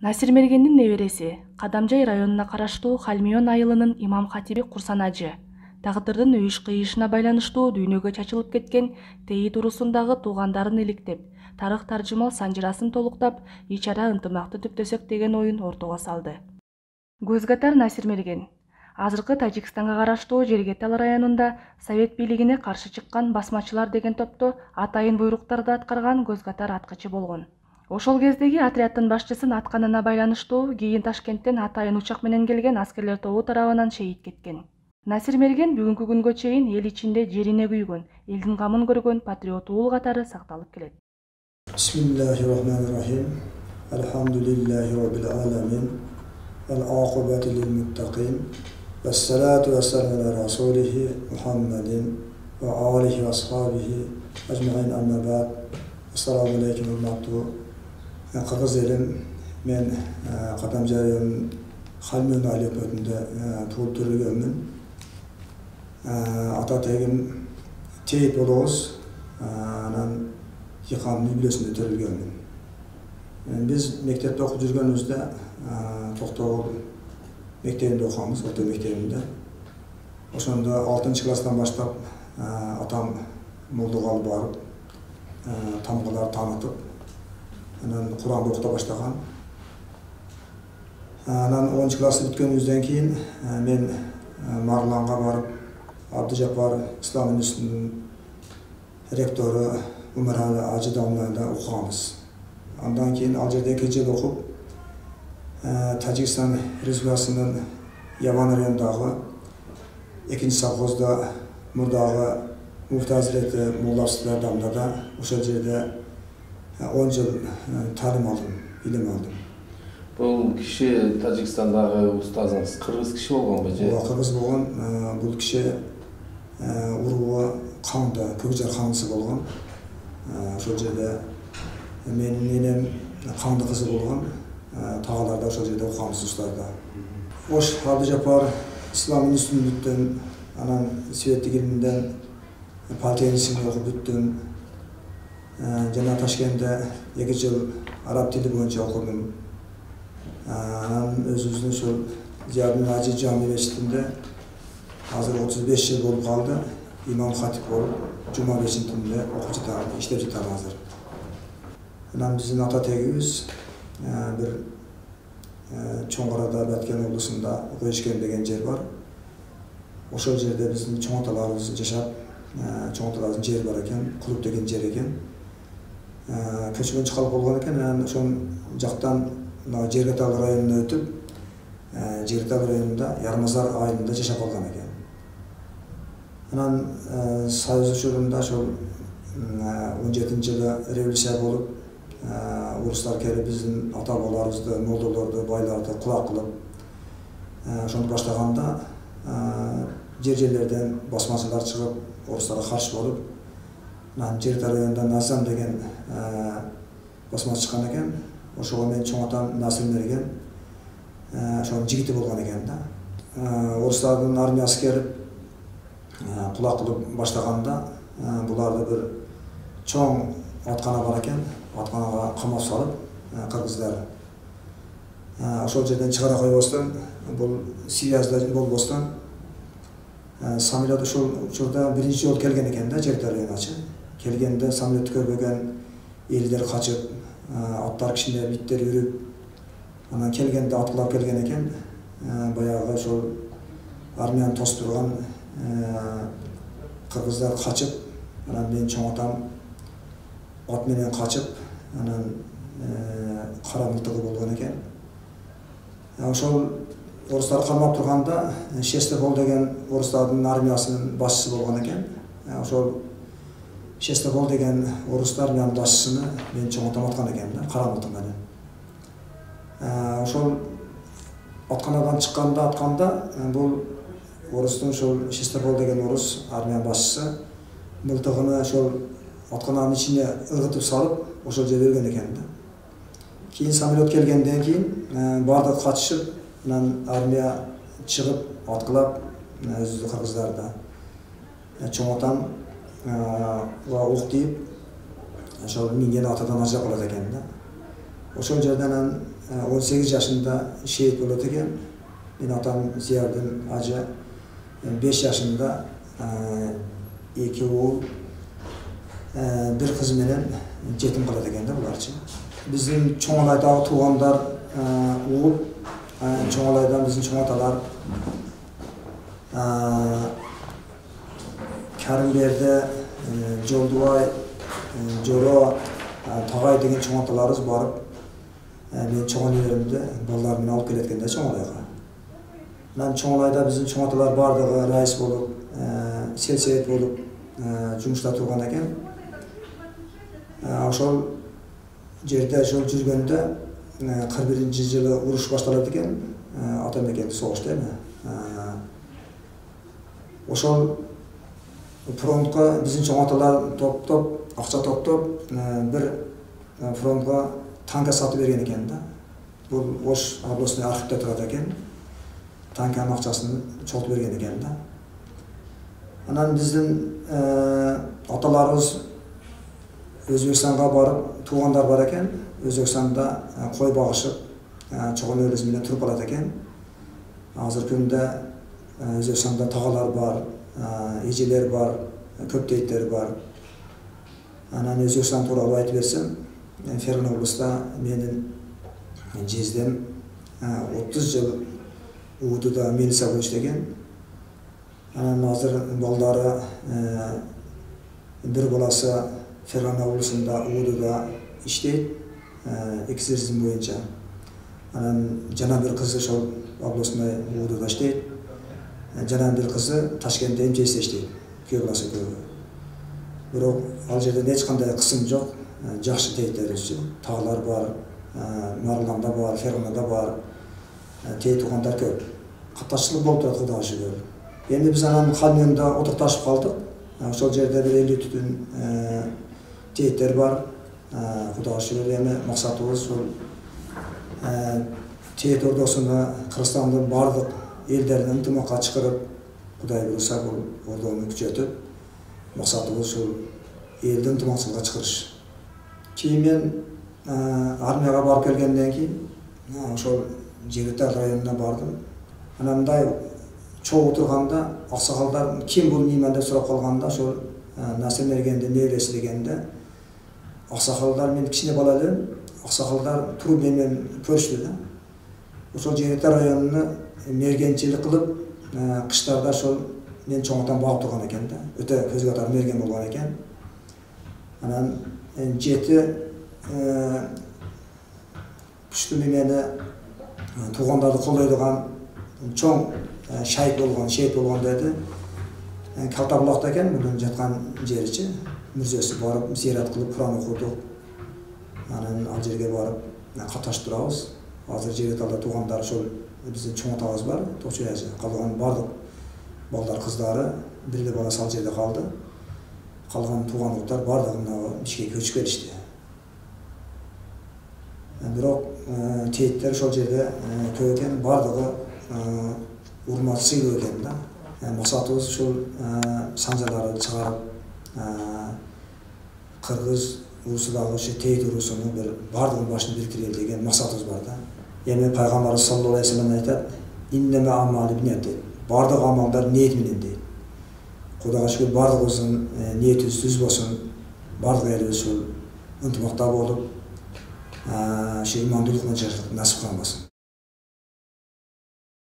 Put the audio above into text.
Насир Мергендин небереси Кадамжай районуна караштуу Халмион айылынын имам-хатиби Курсан ажы тагдырдын үйүш-кыйышына байланыштуу дүйнөгө чачылып кеткен Тейит урусундагы туугандарын иликтеп, тарых таржымал санжырасын толуктап, ич-ара ынтымакты түптөсөк деген оюн ортого салды. Көзгатар Насир Мерген азыркы Тажикстанга караштуу Жергетал районунда Совет бийлигине каршы чыккан басмачылар деген топто атайын буйруктарды аткарган көзгатар аткычы болгон. Ошол кездеги отряддын башчысын атканына байланыштуу кийин Ташкенттен атайын учак менен келген аскерлер тобу тарабынан шейит кеткен. Насир Мерген бүгүнкү күнгө чейин эл ичинде жерине күйгөн, элдин камын көргөн патриот уул катары сакталып келет. Bismillahirrahmanirrahim. Elhamdülillahi rabbil alamin. Vel aqibatu lil muttaqin. Vessalatu vesselamu ala rasulihi Muhammedin ve alihi ve ashabihi ecmaîn amma ba'd. Assalamu alaykum hurmatly Kırgız elim. Men Kadamjay rayonunun Halmion aýlapynda tuğup türelgenmin. Ata-tegim Teyit bolobuz. Anan Yıkan Nübilesinde türelgenmin. Biz mektepte okup жүргөнүбүздө Токтогул мектебинде окуганбыз, орто мектебинде. Ошондо 6-класстан баштап атам молдуга алып барып, тамгалар таанытып, анан Куранды окута баштаган. Анан 10-классы бүткөнүбүздөн кийин мен Марланга барып, Абдыжапар Ислам университетинин ректору Умарали Ажы дамында окуганбыз. Андан кийин ал жерде 2 жыл окуп, Тажикстан Республикасынын Яван районундагы 2 совхозда мурдагы муфти азирети Молла Абсылар дамында да ошол жерде 10 жыл таалим алдым, илим алдым. Бул киши Тажикстандагы устазыңыз кыргыз киши болгонбу же? Ооба, кыргыз болгон. Бул киши уругу Каңда, Көкжар ханысы болгон. Ошол жерде менин энем Каңды кызы болгон. Тағаларда ошол жерде окуганбыз устарда. Ош Абдыжапар Ислам университетин бүттүм. Анан Светтик илиминден политехниканы окуп бүттүм. Жана Ташкентте 2 жыл араб тили боюнча окудум. Анан өзүбүздүн ошол Зиядин Ажы жами мечитинде азыр 35 жыл болуп калды. Имам-хатип болуп, жума мечитинде окуп жатам, иштеп жатам азыр. Анан биздин ата-тегибиз bir Çoңqarada, Баткен облусунда Көйшкен деген жер бар. Ошол жерде биздин чоң аталарыбыз жашап, чоң аталарыбыздын жери бар экен, Кулуп деген жер экен. Көчкөн чыкалып болгон экен, анан ошол жактан Жергетал районуна өтүп, Жергетал районунда Ярмазар айылында жашап калган экен. Анан Союз учурунда ошол 17-жылы революция болуп, урустар келип биздин ата-бабаларыбызды, молдолорду, байларды кулак кылып, ошону баштаганда жер-жерлерден басмачылар чыгып, орустарга каршы болуп, анан Жергетал районунда Назам деген басмачы чыккан экен. Ошого мен чоң атам Насир Мерген ошонун жигити болгон экен да. Орустардын армиясы келип, кулак кылып баштаганда, буларды бир чоң аткана бар экен. Атканага камап салып, кыргыздар ошол жерден чыгара койбостон, бул связьда болбостон, самолет ошол учурда биринчи жолу келген экен да Жергетал районуна. Келгенде самолетти көрбөгөн элдер качып, аттар кичине биттер үрүп, анан келгенде аткылап келген экен. Баягы ошол армияны тосуп турган кыргыздар качып, анан мен чоң атам ат менен качып, анан кара мылтыгы болгон экен. Ошол орустар камап турганда Шестопол деген орустардын армиясынын башчысы болгон экен. Ошол Шестопол деген орус армиянын башчысыны мен чоң атам аткан экен да, кара мылтык менен. Ошол атканадан чыкканда атканда бул орустун ошол Шестопол деген орус армиянын башчысы мылтыгыны ошол аткананын ичине ыргытып салып, ошол жерде өлгөн экен да. Кийин самолет келгенден кийин бардык катышып, анан армия чыгып, аткылап, өзү кыргыздарда. Чоң атам ук тийип, ошол минген атадан ажырап калат экен да. Ошол жерден 18 yaşında şehit bolot eken. Men atam Ziyadin Hacı 5 yaşında 2 oğul, bir kız menen jetim kalat ekende bularчы. Bizim Çoңalayдағы туғандар oğul, Çoңalaydan bizim çoң atalar Кәрімберді, Жолдубай, Жoro, Тағай деген çoң аталарыбыз барып, мен çoң энелеримди балдарыммен алып келеткенде Çoңалайга. Мен Çoңалайда bizim çoң аталар бардығы райыс болып, сельсовет болып жұмышта тұрған екен. Ошол жерде жүргенде 41-ci жылы уруш башталат экен, атамекенди согушта эми. Ошол фронтка биздин çoң аталар топтоп, акча топтоп, бир фронтка танка сатып берген экен да. Бул Ош областный архивде турат экен. Танканын акчасын чогултуп берген экен да. Анан биздин аталарыбыз Өзбекстанга барып, туғандар бар екен. Өзбекстанда қой бағышып, чоғын өліз менен тұрып алат екен. Азыр күнде Өзбекстанда тағалар бар, ежелер бар, көптейттер бар. Анан Өзбекстан туралы айтып берсем, Ферғана облыста менин жездем 30 жыл УДда милиция болуш деген. Анан азыр балдары бир баласы Ферғана облысында УДда иштейт, экзерсизм боюнча. Анан жана бир кызы ошол областной УДда иштейт. Жана бир кызы Ташкентте МЧСте иштейт. Күйөө баласы күйөө. Бирок ал жерде эч кандай кысым жок, жакшы тейиттерибиз жок. Таалар бар, Мараланда бар, Ферғанада бар. Тей туугандар көп. Катташчылык болуп турат, Кудайга шүгүр. Эми биз анан камиондо отукташып калдык. Ошол жерде бир 50 түтүн тейиттер бар. Кудайга шүгүр, эми максатыбыз ушул тейит ордосуну Кыргызстандын бардык элдерин ынтымакка чакырып, Кудай буюрса бул ордону күчөтүп, максатыбыз ушул элди ынтымакчылыкка чакырыш. Кийин мен армияга барып келгенден кийин ошол Жегетер районуна бардым. Анан мындай чогуу турганда аксакалдар ким бул немен деп сурап калганда, ошол Насир Мергендин небереси дегенде, аксакалдар мен кичине бала элем, аксакалдар туруп менен көрүштү да. Ошол Жегетер районуну мергенчилик кылып, кыштарда ошол мен чоң атам багып турган экен да. Өтө көзгө атар мерген болгон экен. Анан жети күчтүү мени туугандарды колдойдуган чоң шейит болгон деди. Калтабулакта экен, мунун жаткан жеричи. Мүрзөсү барып, зыярат кылып, Куран окудук. Анан ал жерге барып, катнашып турабыз. Азыр Жегеталда туугандар ошол биздин чоң атабыз бар, Токчой ажы. Калган бардык балдар, кыздары, бир эле баласы ал жерде калды. Калган туугандыктар бардыгы мына Бишкекке көчүп келишти. Бирок тейиттер ошол жерде көп экен, бардыгы урмат сыйлуу экен да. Максатыбыз ушул санжаларды чыгарып, кыргыз урусундагы ушу тейит урусуну бир бардыгын башын бириктирели деген максатыбыз бар да. Эми пайгамбарыбыз саллаллаху алейхи вассалам айтат: "Иннема амали бинният" дейт. Бардык амалдар ниет менен дейт. Кудайга шүгүр бардыгыбыздын ниетибиз түз болсун, бардык элибиз ушул ынтымакта болуп, ошо имандуулук менен жашашты насип кылган болсун.